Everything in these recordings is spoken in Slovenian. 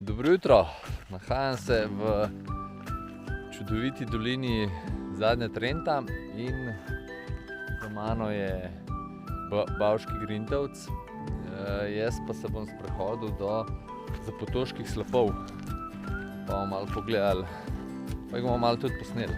Dobro jutro, nahajam se v čudoviti dolini Zadnja Trenta in za mano je Bavški Grintovec. Jaz pa se bom sprehodil do Zapotoških slapov, pa bomo malo pogledali, pa jih bomo malo tudi posneli.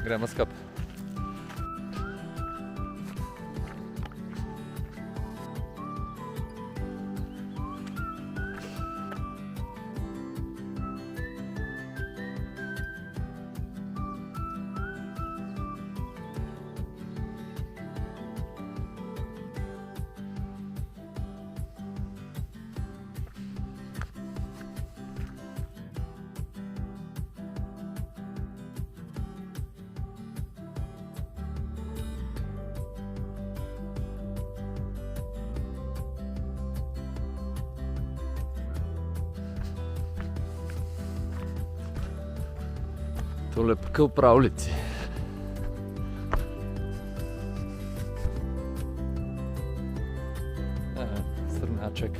Gremo skupaj. Tole pa kot v pravljici. Srnaček.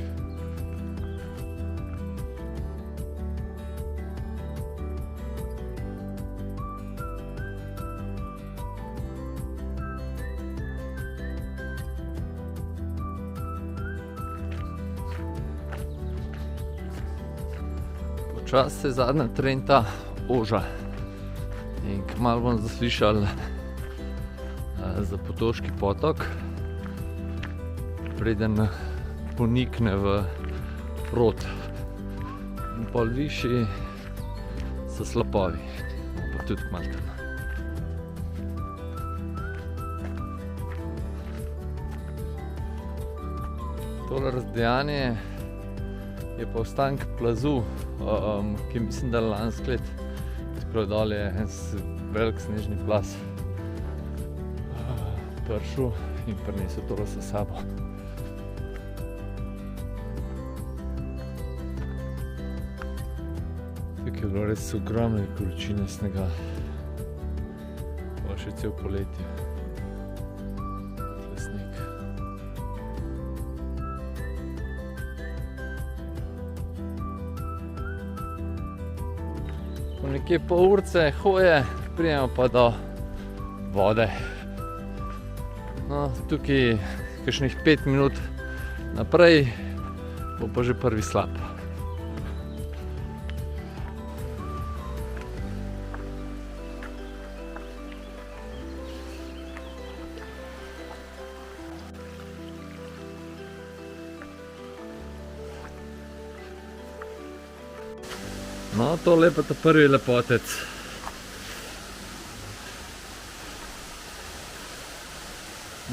Počasi se Zadnja Trenta oža. In kmalu bom zaslišal Zapotoški potok, preden ponikne v prod. In pol višji so slapovi, pa tudi kmalu tam. Tole razdejanje je pa ostanek plazu, ki mislim, da lansko leto dol je en velik snežni plaz pršel in prinesel tole s sabo. Tukaj je bilo res ogromne količine snega, pa še cel poletje. Tle sneg. Nekje pol urce hoje, pridemo pa do vode. No, tukaj kakšnih 5 minut naprej bo pa že prvi slap. No, tole je pa ta prvi lepotec.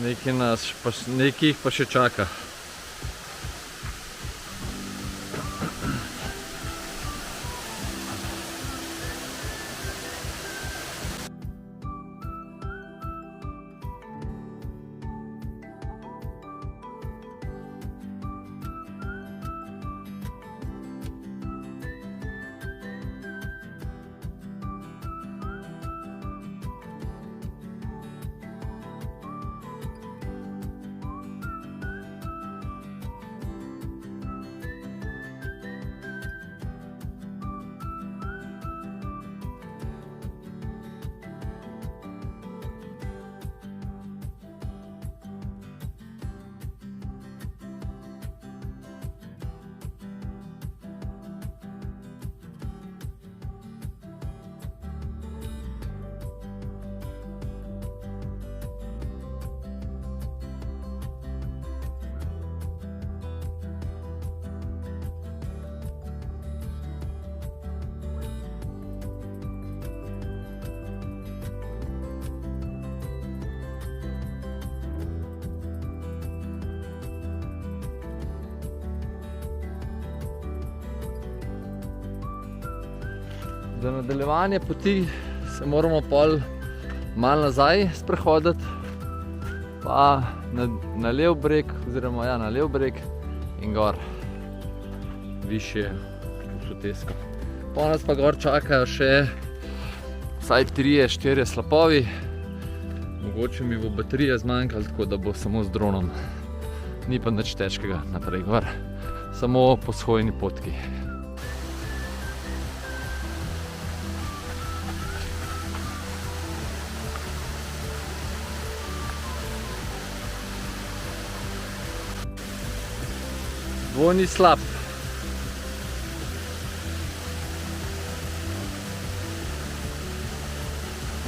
Nekaj jih pa še čaka. Za nadaljevanje poti se moramo pol malo nazaj sprehoditi, pa na lev breg, oziroma ja, na lev breg in gor, višje v Šutesko. Po nas pa gor čakajo še vsaj 3-4 slapovi, mogoče mi bo baterija zmanjkala, tako da bo samo z dronom. Ni pa nič težkega naprej gor, samo po shojni potki. dvojni slap.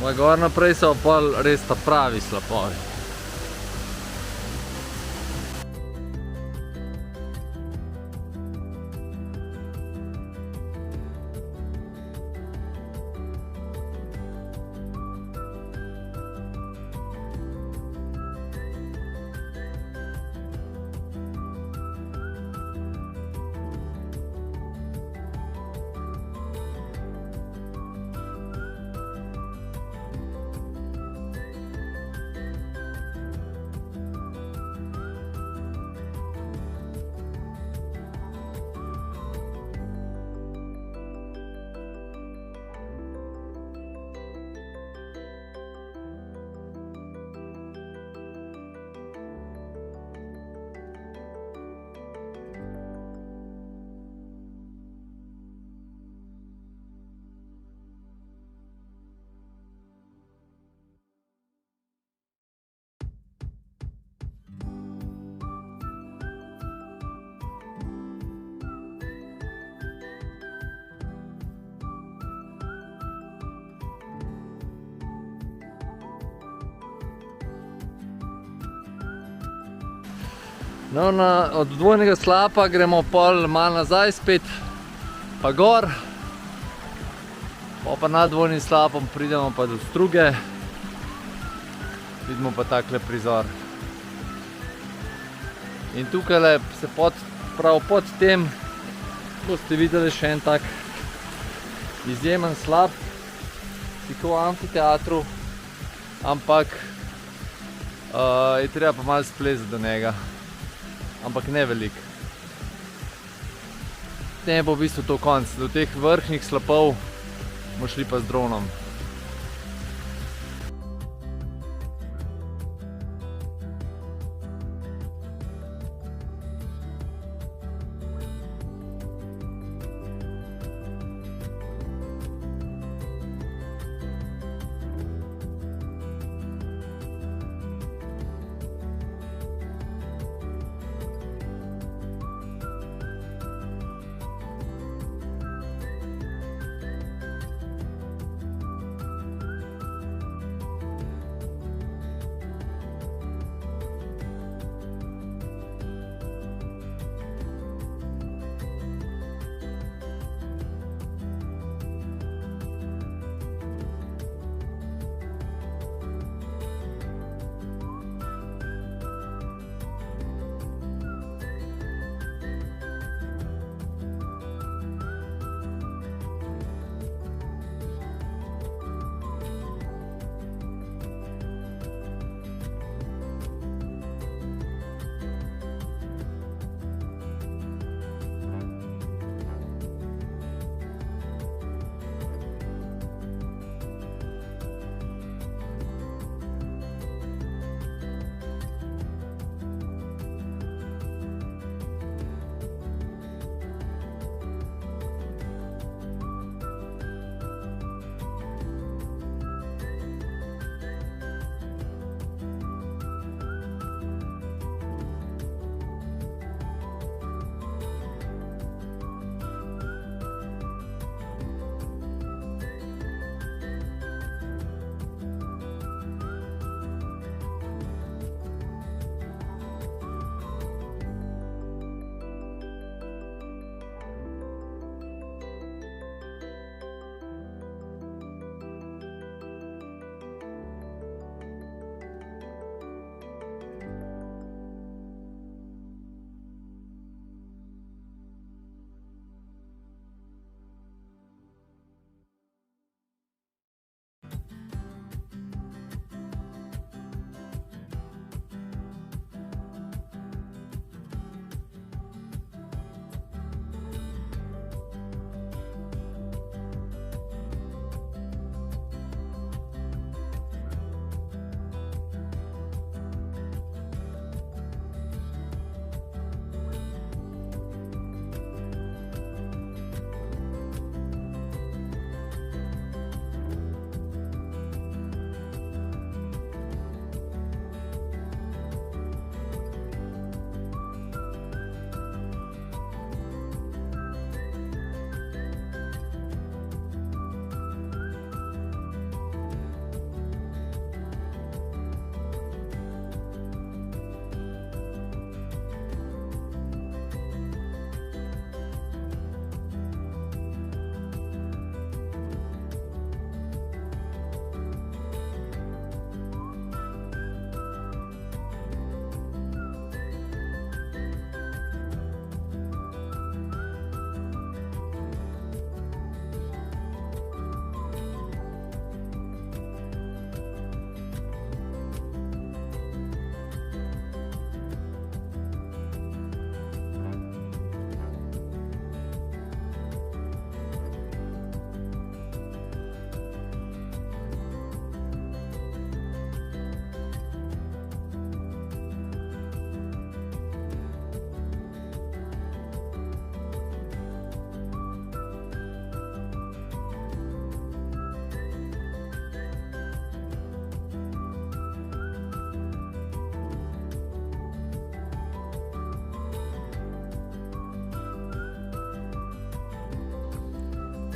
Moj gor naprej so pa res ta pravi slapovi. No, od dvojnega slapa gremo pol malo nazaj spet, pa gor. Pa nad dvojnim slapom pridemo pa do struge. Vidimo pa takle prizor. In tukaj se prav pod tem boste videli še en tak izjemen slap, tako v amfiteatru, ampak je treba pa malo splezati do njega. Ampak ne veliko. Ne bo v bistvu to konc. Do teh vrhnjih slapov bomo šli pa z dronom.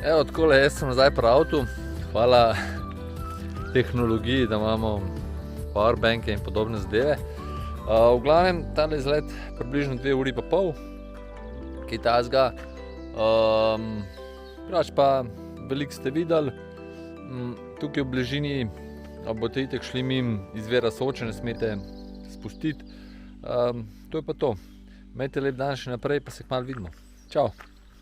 Evo, takole, jaz sem nazaj pri avtu. Hvala tehnologiji, da imamo powerbanke in podobne zadeve. V glavnem, tale izlet približno 2 uri pa pol, kaj tazga. Drugače pa veliko ste videli. Tukaj v bližini, boste itak šli mimo izvira Soče, ne smete spustiti. To je pa to. Imejte lep dan še naprej, pa se kmalu vidimo. Čau!